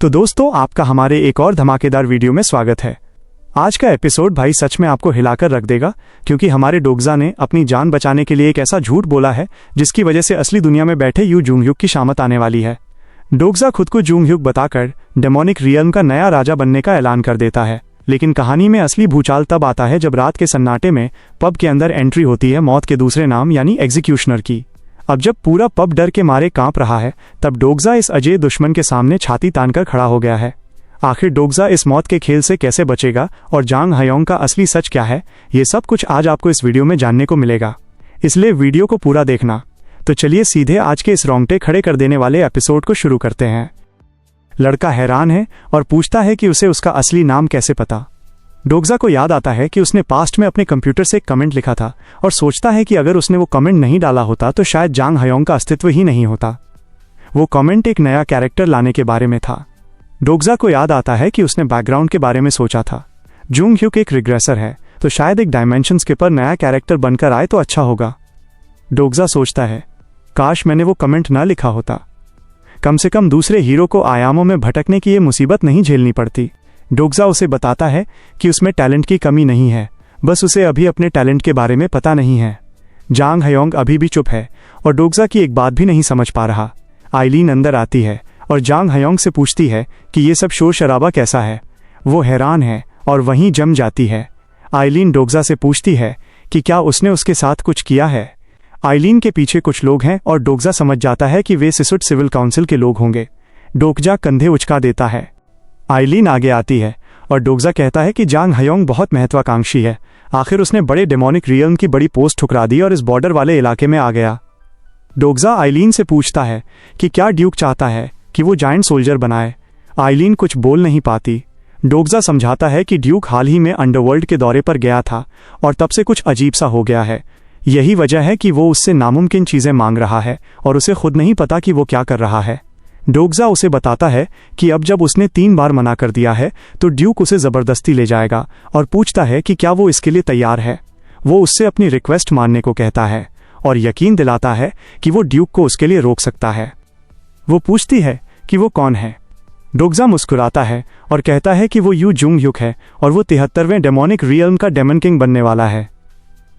तो दोस्तों, आपका हमारे एक और धमाकेदार वीडियो में स्वागत है। आज का एपिसोड भाई सच में आपको हिलाकर रख देगा, क्योंकि हमारे डोग्जा ने अपनी जान बचाने के लिए एक ऐसा झूठ बोला है जिसकी वजह से असली दुनिया में बैठे यू जूंगhyuk की शामत आने वाली है। डोग्जा खुद को जूंगhyuk बताकर डेमोनिक रियल्म का नया राजा बनने का ऐलान कर देता है, लेकिन कहानी में असली भूचाल तब आता है जब रात के सन्नाटे में पब के अंदर एंट्री होती है मौत के दूसरे नाम यानी एग्जीक्यूशनर की। अब जब पूरा पब डर के मारे कांप रहा है, तब डोग्जा इस अजय दुश्मन के सामने छाती तानकर खड़ा हो गया है। आखिर डोग्जा इस मौत के खेल से कैसे बचेगा और जांग हयोंग का असली सच क्या है, ये सब कुछ आज आपको इस वीडियो में जानने को मिलेगा, इसलिए वीडियो को पूरा देखना। तो चलिए सीधे आज के इस रोंगटे खड़े कर देने वाले एपिसोड को शुरू करते हैं। लड़का हैरान है और पूछता है कि उसे उसका असली नाम कैसे पता। डोग्जा को याद आता है कि उसने पास्ट में अपने कंप्यूटर से एक कमेंट लिखा था और सोचता है कि अगर उसने वो कमेंट नहीं डाला होता तो शायद जांग हयोंग का अस्तित्व ही नहीं होता। वो कमेंट एक नया कैरेक्टर लाने के बारे में था। डोग्जा को याद आता है कि उसने बैकग्राउंड के बारे में सोचा था। जूंगhyuk एक रिग्रेसर है, तो शायद एक डायमेंशन स्किपर नया कैरेक्टर बनकर आए तो अच्छा होगा। डोग्जा सोचता है, काश मैंने वो कमेंट ना लिखा होता, कम से कम दूसरे हीरो को आयामों में भटकने की ये मुसीबत नहीं झेलनी पड़ती। डोग्जा उसे बताता है कि उसमें टैलेंट की कमी नहीं है, बस उसे अभी अपने टैलेंट के बारे में पता नहीं है। जांग हयोंग अभी भी चुप है और डोग्जा की एक बात भी नहीं समझ पा रहा। आइलीन अंदर आती है और जांग हयोंग से पूछती है कि ये सब शोर शराबा कैसा है। वो हैरान है और वहीं जम जाती है। आइलीन डोग्जा से पूछती है कि क्या उसने उसके साथ कुछ किया है। आइलीन के पीछे कुछ लोग हैं और डोग्जा समझ जाता है कि वे सिसुट सिविल काउंसिल के लोग होंगे। डोग्जा कंधे उचका देता है। आइलीन आगे आती है और डोग्जा कहता है कि जांग हयोंग बहुत महत्वाकांक्षी है। आखिर उसने बड़े डेमोनिक रियल्म की बड़ी पोस्ट ठुकरा दी और इस बॉर्डर वाले इलाके में आ गया। डोग्जा आइलीन से पूछता है कि क्या ड्यूक चाहता है कि वो जायंट सोल्जर बनाए। आइलीन कुछ बोल नहीं पाती। डोग्जा समझाता है कि ड्यूक हाल ही में अंडरवर्ल्ड के दौरे पर गया था और तब से कुछ अजीब सा हो गया है। यही वजह है कि वो उससे नामुमकिन चीजें मांग रहा है और उसे खुद नहीं पता कि वो क्या कर रहा है। डोग्जा उसे बताता है कि अब जब उसने 3 बार मना कर दिया है तो ड्यूक उसे जबरदस्ती ले जाएगा और पूछता है कि क्या वो इसके लिए तैयार है। वो उससे अपनी रिक्वेस्ट मानने को कहता है और यकीन दिलाता है कि वो ड्यूक को उसके लिए रोक सकता है। वो पूछती है कि वो कौन है। डोग्जा मुस्कुराता है और कहता है कि वो यू जूंगhyuk है और वो 73वें डेमोनिक रियल्म का डेमन किंग बनने वाला है।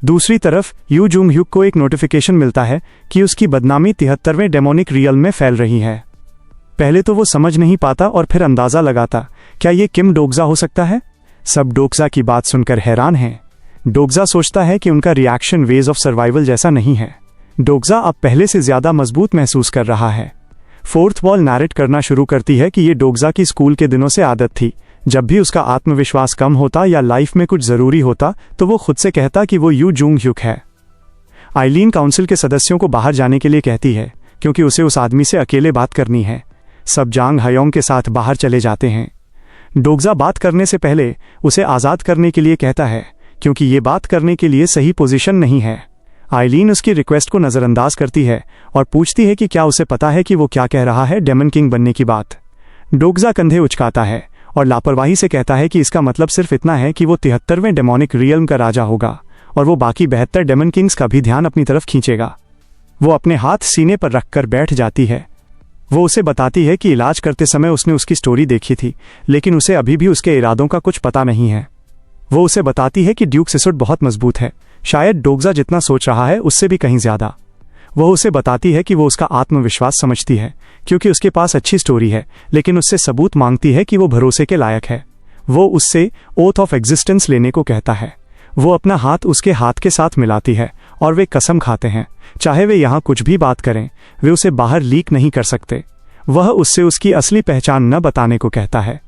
दूसरी तरफ यू जूंगhyuk को एक नोटिफिकेशन मिलता है कि उसकी बदनामी 73वें डेमोनिक रियल्म में फैल रही है। पहले तो वो समझ नहीं पाता और फिर अंदाजा लगाता, क्या ये किम डोग्जा हो सकता है। सब डोग्जा की बात सुनकर हैरान हैं। डोग्जा सोचता है कि उनका रिएक्शन वेज ऑफ सर्वाइवल जैसा नहीं है। डोग्जा अब पहले से ज्यादा मजबूत महसूस कर रहा है। फोर्थ वॉल नैरेट करना शुरू करती है कि ये डोग्जा की स्कूल के दिनों से आदत थी। जब भी उसका आत्मविश्वास कम होता या लाइफ में कुछ जरूरी होता तो वो खुद से कहता कि वो यू जूंगhyuk है। आइलीन काउंसिल के सदस्यों को बाहर जाने के लिए कहती है क्योंकि उसे उस आदमी से अकेले बात करनी है। सब जांग हयोंग के साथ बाहर चले जाते हैं। डोग्जा बात करने से पहले उसे आज़ाद करने के लिए कहता है क्योंकि ये बात करने के लिए सही पोजीशन नहीं है। आइलीन उसकी रिक्वेस्ट को नज़रअंदाज करती है और पूछती है कि क्या उसे पता है कि वो क्या कह रहा है डेमन किंग बनने की बात। डोग्जा कंधे उचकाता है और लापरवाही से कहता है कि इसका मतलब सिर्फ इतना है कि वो 73वें डेमोनिक रियल्म का राजा होगा और वो बाकी 72 डेमन किंग्स का भी ध्यान अपनी तरफ खींचेगा। वो अपने हाथ सीने पर रखकर बैठ जाती है। वो उसे बताती है कि इलाज करते समय उसने उसकी स्टोरी देखी थी, लेकिन उसे अभी भी उसके इरादों का कुछ पता नहीं है। वो उसे बताती है कि ड्यूक सिसुट बहुत मजबूत है, शायद डोग्जा जितना सोच रहा है उससे भी कहीं ज्यादा। वो उसे बताती है कि वो उसका आत्मविश्वास समझती है क्योंकि उसके पास अच्छी स्टोरी है, लेकिन उससे सबूत मांगती है कि वो भरोसे के लायक है। वो उससे ओथ ऑफ एग्जिस्टेंस लेने को कहता है। वो अपना हाथ उसके हाथ के साथ मिलाती है और वे कसम खाते हैं, चाहे वे यहाँ कुछ भी बात करें, वे उसे बाहर लीक नहीं कर सकते। वह उससे उसकी असली पहचान न बताने को कहता है।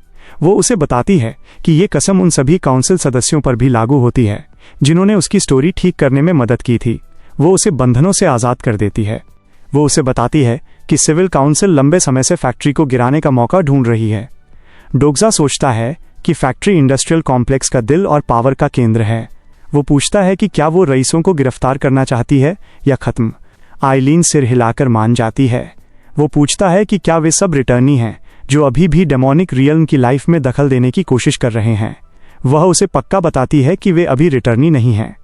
वो उसे बताती है कि ये कसम उन सभी काउंसिल सदस्यों पर भी लागू होती है जिन्होंने उसकी स्टोरी ठीक करने में मदद की थी। वो उसे बंधनों से आज़ाद कर देती है। वो उसे बताती है कि सिविल काउंसिल लंबे समय से फैक्ट्री को गिराने का मौका ढूंढ रही है। डोग्जा सोचता है कि फैक्ट्री इंडस्ट्रियल कॉम्प्लेक्स का दिल और पावर का केंद्र है। वो पूछता है कि क्या वो रईसों को गिरफ्तार करना चाहती है या खत्म। आइलीन सिर हिलाकर मान जाती है। वो पूछता है कि क्या वे सब रिटर्नी हैं जो अभी भी डेमोनिक रियल्म की लाइफ में दखल देने की कोशिश कर रहे हैं। वह उसे पक्का बताती है कि वे अभी रिटर्नी नहीं हैं।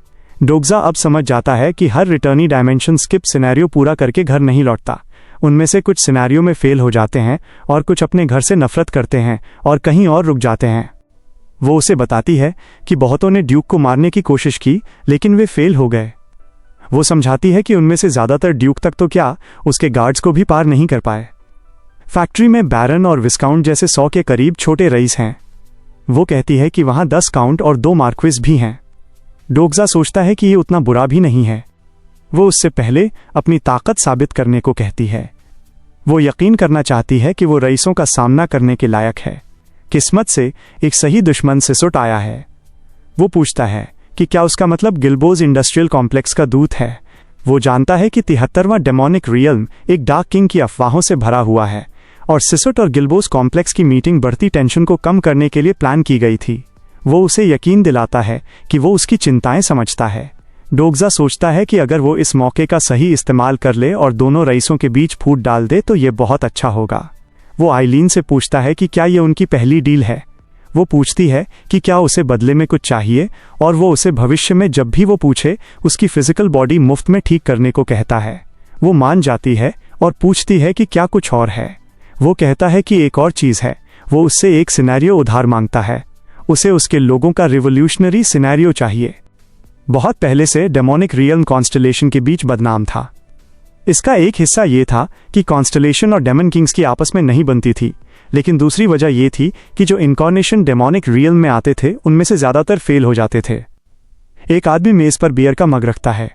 डोग्जा अब समझ जाता है कि हर रिटर्नी डायमेंशन स्किप सिनेरियो पूरा करके घर नहीं लौटता, उनमें से कुछ सिनेरियो में फेल हो जाते हैं और कुछ अपने घर से नफरत करते हैं और कहीं और रुक जाते हैं। वो उसे बताती है कि बहुतों ने ड्यूक को मारने की कोशिश की लेकिन वे फेल हो गए। वो समझाती है कि उनमें से ज़्यादातर ड्यूक तक तो क्या, उसके गार्ड्स को भी पार नहीं कर पाए। फैक्ट्री में बैरन और विस्काउंट जैसे 100 के करीब छोटे रईस हैं। वो कहती है कि वहाँ 10 काउंट और 2 मार्क्विस भी हैं। डोग्जा सोचता है कि ये उतना बुरा भी नहीं है। वो उससे पहले अपनी ताकत साबित करने को कहती है। वो यकीन करना चाहती है कि वो रईसों का सामना करने के लायक है। किस्मत से एक सही दुश्मन सिसुट आया है। वो पूछता है कि क्या उसका मतलब गिल्बोज इंडस्ट्रियल कॉम्प्लेक्स का दूत है। वो जानता है कि 73वां डेमोनिक रियल्म एक डार्क किंग की अफवाहों से भरा हुआ है और सिसुट और गिल्बोज कॉम्प्लेक्स की मीटिंग बढ़ती टेंशन को कम करने के लिए प्लान की गई थी। वो उसे यकीन दिलाता है कि वो उसकी चिंताएं समझता है। डोग्जा सोचता है कि अगर वो इस मौके का सही इस्तेमाल कर ले और दोनों रईसों के बीच फूट डाल दे तो ये बहुत अच्छा होगा। वो आइलीन से पूछता है कि क्या ये उनकी पहली डील है। वो पूछती है कि क्या उसे बदले में कुछ चाहिए और वो उसे भविष्य में जब भी वो पूछे उसकी फिजिकल बॉडी मुफ्त में ठीक करने को कहता है। वो मान जाती है और पूछती है कि क्या कुछ और है। वो कहता है कि एक और चीज़ है। वो उससे एक सिनेरियो उधार मांगता है। उसे उसके लोगों का रिवोल्यूशनरी सिनेरियो चाहिए। बहुत पहले से डेमोनिक रियल्म कॉन्स्टलेशन के बीच बदनाम था। इसका एक हिस्सा ये था कि कॉन्स्टलेशन और डेमन किंग्स की आपस में नहीं बनती थी, लेकिन दूसरी वजह ये थी कि जो इनकॉर्नेशन डेमोनिक रियल्म में आते थे उनमें से ज़्यादातर फेल हो जाते थे। एक आदमी मेज पर बियर का मग रखता है।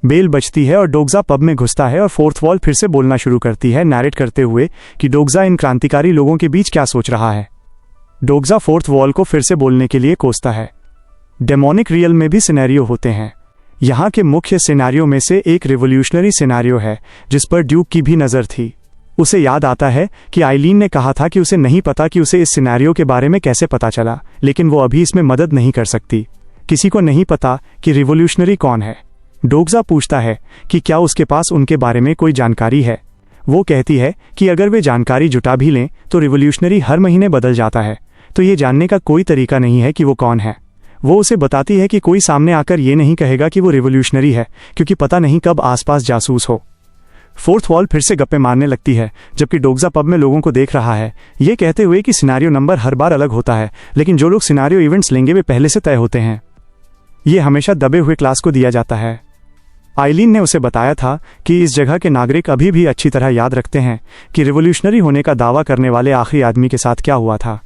बेल बजती है और डोग्जा पब में घुसता है और फोर्थ वॉल फिर से बोलना शुरू करती है, नैरेट करते हुए कि डोग्जा इन क्रांतिकारी लोगों के बीच क्या सोच रहा है। डोग्जा फोर्थ वॉल को फिर से बोलने के लिए कोसता है। डेमोनिक रियल में भी सिनेरियो होते हैं। यहाँ के मुख्य सिनेरियो में से एक रिवोल्यूशनरी सिनेरियो है जिस पर ड्यूक की भी नज़र थी। उसे याद आता है कि आइलीन ने कहा था कि उसे नहीं पता कि उसे इस सिनेरियो के बारे में कैसे पता चला, लेकिन वो अभी इसमें मदद नहीं कर सकती। किसी को नहीं पता कि रिवोल्यूशनरी कौन है। डोग्जा पूछता है कि क्या उसके पास उनके बारे में कोई जानकारी है। वो कहती है कि अगर वे जानकारी जुटा भी लें तो रिवोल्यूशनरी हर महीने बदल जाता है, तो ये जानने का कोई तरीका नहीं है कि वो कौन है। वो उसे बताती है कि कोई सामने आकर ये नहीं कहेगा कि वो रिवोल्यूशनरी है, क्योंकि पता नहीं कब आसपास जासूस हो। फोर्थ वॉल फिर से गप्पे मारने लगती है जबकि डोग्जा पब में लोगों को देख रहा है, ये कहते हुए कि सिनेरियो नंबर हर बार अलग होता है, लेकिन जो लोग सिनेरियो इवेंट्स लेंगे वे पहले से तय होते हैं। ये हमेशा दबे हुए क्लास को दिया जाता है। आइलीन ने उसे बताया था कि इस जगह के नागरिक अभी भी अच्छी तरह याद रखते हैं कि रिवोल्यूशनरी होने का दावा करने वाले आखिरी आदमी के साथ क्या हुआ था।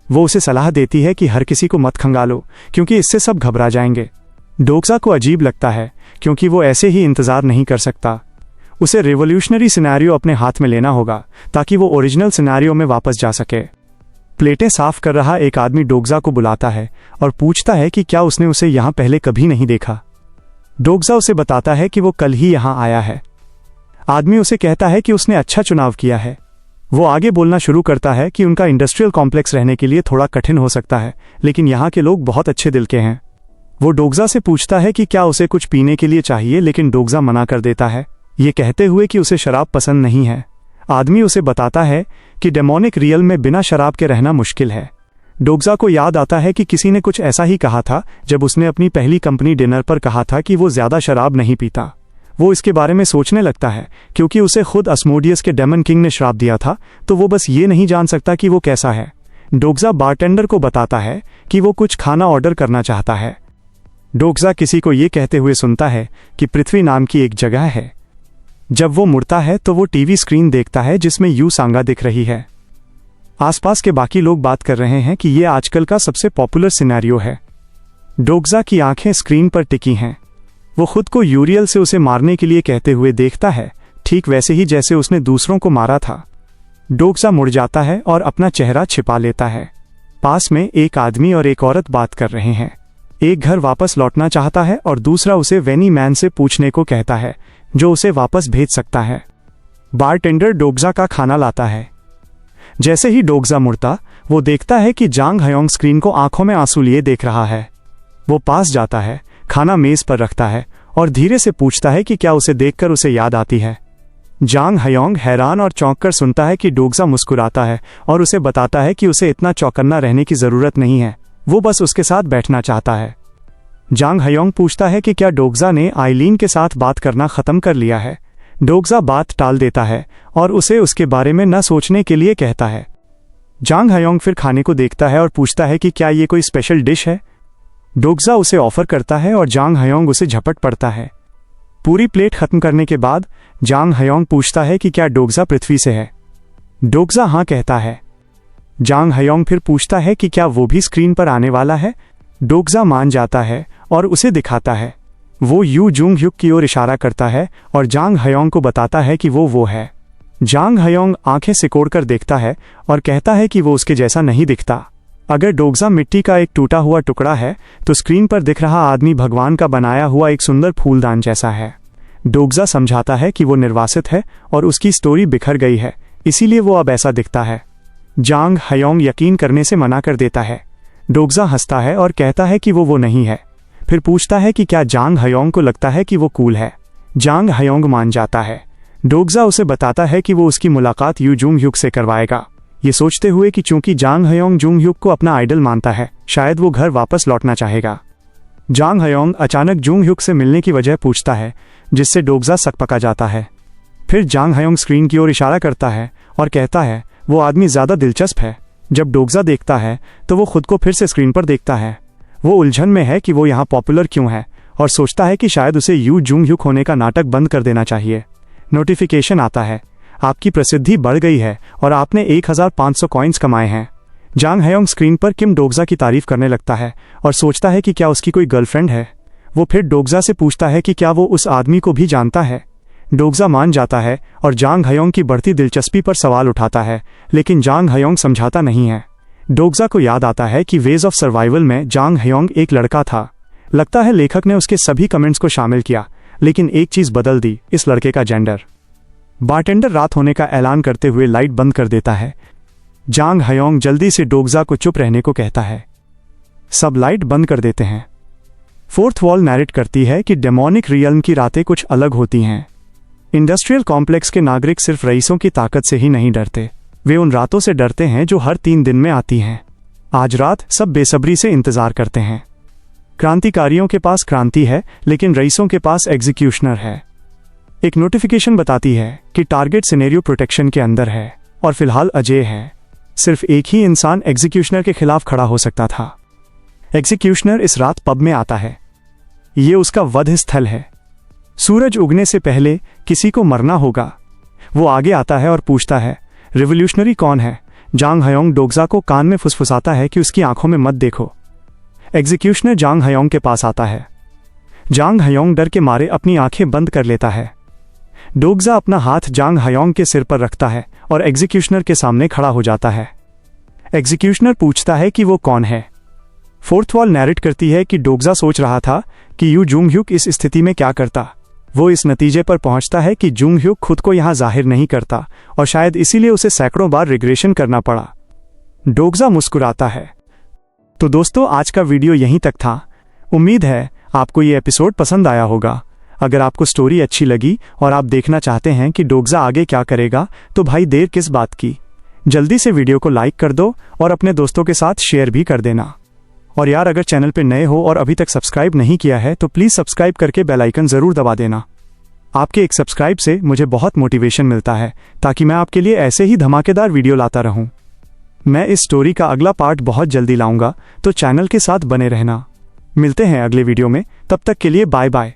वो उसे सलाह देती है कि हर किसी को मत खंगालो, क्योंकि इससे सब घबरा जाएंगे। डोग्जा को अजीब लगता है क्योंकि वो ऐसे ही इंतज़ार नहीं कर सकता। उसे रिवोल्यूशनरी सिनेरियो अपने हाथ में लेना होगा ताकि वो ओरिजिनल सिनेरियो में वापस जा सके। प्लेटें साफ कर रहा एक आदमी डोग्जा को बुलाता है और पूछता है कि क्या उसने उसे यहाँ पहले कभी नहीं देखा। डोग्जा उसे बताता है कि वो कल ही यहाँ आया है। आदमी उसे कहता है कि उसने अच्छा चुनाव किया है। वो आगे बोलना शुरू करता है कि उनका इंडस्ट्रियल कॉम्प्लेक्स रहने के लिए थोड़ा कठिन हो सकता है, लेकिन यहाँ के लोग बहुत अच्छे दिल के हैं। वो डोग्जा से पूछता है कि क्या उसे कुछ पीने के लिए चाहिए, लेकिन डोग्जा मना कर देता है, ये कहते हुए कि उसे शराब पसंद नहीं है। आदमी उसे बताता है कि डेमोनिक रियल में बिना शराब के रहना मुश्किल है। डोग्जा को याद आता है कि किसी ने कुछ ऐसा ही कहा था जब उसने अपनी पहली कंपनी डिनर पर कहा था कि वो ज़्यादा शराब नहीं पीता। वो इसके बारे में सोचने लगता है क्योंकि उसे खुद अस्मोडियस के डेमन किंग ने श्राप दिया था, तो वो बस ये नहीं जान सकता कि वो कैसा है। डोग्जा बारटेंडर को बताता है कि वो कुछ खाना ऑर्डर करना चाहता है। डोग्जा किसी को ये कहते हुए सुनता है कि पृथ्वी नाम की एक जगह है। जब वो मुड़ता है तो वो टीवी स्क्रीन देखता है जिसमें यू सांगा दिख रही है। आसपास के बाकी लोग बात कर रहे हैं कि ये आजकल का सबसे पॉपुलर सिनेरियो है। डोग्जा की आंखें स्क्रीन पर टिकी हैं। वो खुद को यूरियल से उसे मारने के लिए कहते हुए देखता है, ठीक वैसे ही जैसे उसने दूसरों को मारा था। डोग्जा मुड़ जाता है और अपना चेहरा छिपा लेता है। पास में एक आदमी और एक औरत बात कर रहे हैं। एक घर वापस लौटना चाहता है और दूसरा उसे वेनी मैन से पूछने को कहता है जो उसे वापस भेज सकता है। बारटेंडर डोग्जा का खाना लाता है। जैसे ही डोग्जा मुड़ता, वो देखता है कि जांग हयोंग स्क्रीन को आंखों में आंसू लिए देख रहा है। वो पास जाता है, खाना मेज पर रखता है और धीरे से पूछता है कि क्या उसे देखकर उसे याद आती है। जांग हयोंग हैरान और चौंक कर सुनता है कि डोग्जा मुस्कुराता है और उसे बताता है कि उसे इतना चौकन्ना रहने की जरूरत नहीं है, वो बस उसके साथ बैठना चाहता है। जांग हयोंग पूछता है कि क्या डोग्जा ने आइलीन के साथ बात करना खत्म कर लिया है। डोगजा बात टाल देता है और उसे उसके बारे में न सोचने के लिए कहता है। जांग हयोंग फिर खाने को देखता है और पूछता है कि क्या ये कोई स्पेशल डिश है। डोगजा उसे ऑफर करता है और जांग हयोंग उसे झपट पड़ता है। पूरी प्लेट खत्म करने के बाद जांग हयोंग पूछता है कि क्या डोगजा पृथ्वी से है। डोगजा हाँ कहता है। जांग हयोंग फिर पूछता है कि क्या वो भी स्क्रीन पर आने वाला है। डोगजा मान जाता है और उसे दिखाता है। वो यू जुंग ह्युक की ओर इशारा करता है और जांग हयोंग को बताता है कि वो है। जांग हयोंग आंखें सिकोड़कर देखता है और कहता है कि वो उसके जैसा नहीं दिखता। अगर डोगजा मिट्टी का एक टूटा हुआ टुकड़ा है तो स्क्रीन पर दिख रहा आदमी भगवान का बनाया हुआ एक सुंदर फूलदान जैसा है। डोगजा समझाता है कि वो निर्वासित है और उसकी स्टोरी बिखर गई है, इसीलिए वो अब ऐसा दिखता है। जांग हयोंग यकीन करने से मना कर देता है। डोगजा हंसता है और कहता है कि वो नहीं है। फिर पूछता है कि क्या जांग हयोंग को लगता है कि वो कूल है। जांग हयोंग मान जाता है। डोगजा उसे बताता है कि वो उसकी मुलाकात यू जुंग ह्युक से करवाएगा, ये सोचते हुए कि चूंकि जांग हयोंग जुंग ह्युक को अपना आइडल मानता है, शायद वो घर वापस लौटना चाहेगा। जांग हयोंग अचानक जुंग ह्युक से मिलने की वजह पूछता है, जिससे डोगजा सकपका जाता है। फिर जांग हयोंग स्क्रीन की ओर इशारा करता है और कहता है वो आदमी ज़्यादा दिलचस्प है। जब डोगजा देखता है तो वो खुद को फिर से स्क्रीन पर देखता है। वो उलझन में है कि वो यहाँ पॉपुलर क्यों है और सोचता है कि शायद उसे यू जुंग ह्युक होने का नाटक बंद कर देना चाहिए। नोटिफिकेशन आता है, आपकी प्रसिद्धि बढ़ गई है और आपने 1500 कॉइन्स कमाए हैं। जांग हयोंग स्क्रीन पर किम डोगजा की तारीफ करने लगता है और सोचता है कि क्या उसकी कोई गर्लफ्रेंड है। वो फिर डोगजा से पूछता है कि क्या वो उस आदमी को भी जानता है। डोगजा मान जाता है और जांग हयोंग की बढ़ती दिलचस्पी पर सवाल उठाता है, लेकिन जांग हयोंग समझाता नहीं है। डोगजा को याद आता है कि वेज ऑफ सर्वाइवल में जांग हयोंग एक लड़का था। लगता है लेखक ने उसके सभी कमेंट्स को शामिल किया, लेकिन एक चीज बदल दी, इस लड़के का जेंडर। बारटेंडर रात होने का ऐलान करते हुए लाइट बंद कर देता है। जांग हयोंग जल्दी से डोगजा को चुप रहने को कहता है। सब लाइट बंद कर देते हैं। फोर्थ वॉल नैरेट करती है कि डेमोनिक रियल्म की रातें कुछ अलग होती हैं। इंडस्ट्रियल कॉम्प्लेक्स के नागरिक सिर्फ रईसों की ताकत से ही नहीं डरते, वे उन रातों से डरते हैं जो हर 3 दिन में आती हैं। आज रात सब बेसब्री से इंतजार करते हैं। क्रांतिकारियों के पास क्रांति है, लेकिन रईसों के पास एग्जीक्यूशनर है। एक नोटिफिकेशन बताती है कि टारगेट सिनेरियो प्रोटेक्शन के अंदर है और फिलहाल अजय है। सिर्फ एक ही इंसान एग्जीक्यूशनर के खिलाफ खड़ा हो सकता था। एग्जीक्यूशनर इस रात पब में आता है। ये उसका वध स्थल है। सूरज उगने से पहले किसी को मरना होगा। वो आगे आता है और पूछता है, रिवोल्यूशनरी कौन है। जांग हयोंग डोगजा को कान में फुसफुसाता है कि उसकी आंखों में मत देखो। एग्जीक्यूशनर जांग हयोंग के पास आता है। जांग हयोंग डर के मारे अपनी आंखें बंद कर लेता है। डोगजा अपना हाथ जांग हयोंग के सिर पर रखता है और एग्जीक्यूशनर के सामने खड़ा हो जाता है। एग्जीक्यूशनर पूछता है कि वो कौन है। फोर्थ वॉल नैरेट करती है कि डोगजा सोच रहा था कि यू जुंग ह्युक इस स्थिति में क्या करता। वो इस नतीजे पर पहुंचता है कि जुंग ह्युक खुद को यहां जाहिर नहीं करता और शायद इसीलिए उसे सैकड़ों बार रिग्रेशन करना पड़ा। डोगजा मुस्कुराता है। तो दोस्तों, आज का वीडियो यहीं तक था। उम्मीद है आपको ये एपिसोड पसंद आया होगा। अगर आपको स्टोरी अच्छी लगी और आप देखना चाहते हैं कि डोगजा आगे क्या करेगा, तो भाई देर किस बात की, जल्दी से वीडियो को लाइक कर दो और अपने दोस्तों के साथ शेयर भी कर देना। और यार, अगर चैनल पे नए हो और अभी तक सब्सक्राइब नहीं किया है तो प्लीज़ सब्सक्राइब करके बेल आइकन ज़रूर दबा देना। आपके एक सब्सक्राइब से मुझे बहुत मोटिवेशन मिलता है, ताकि मैं आपके लिए ऐसे ही धमाकेदार वीडियो लाता रहूं। मैं इस स्टोरी का अगला पार्ट बहुत जल्दी लाऊंगा, तो चैनल के साथ बने रहना। मिलते हैं अगले वीडियो में, तब तक के लिए बाय बाय।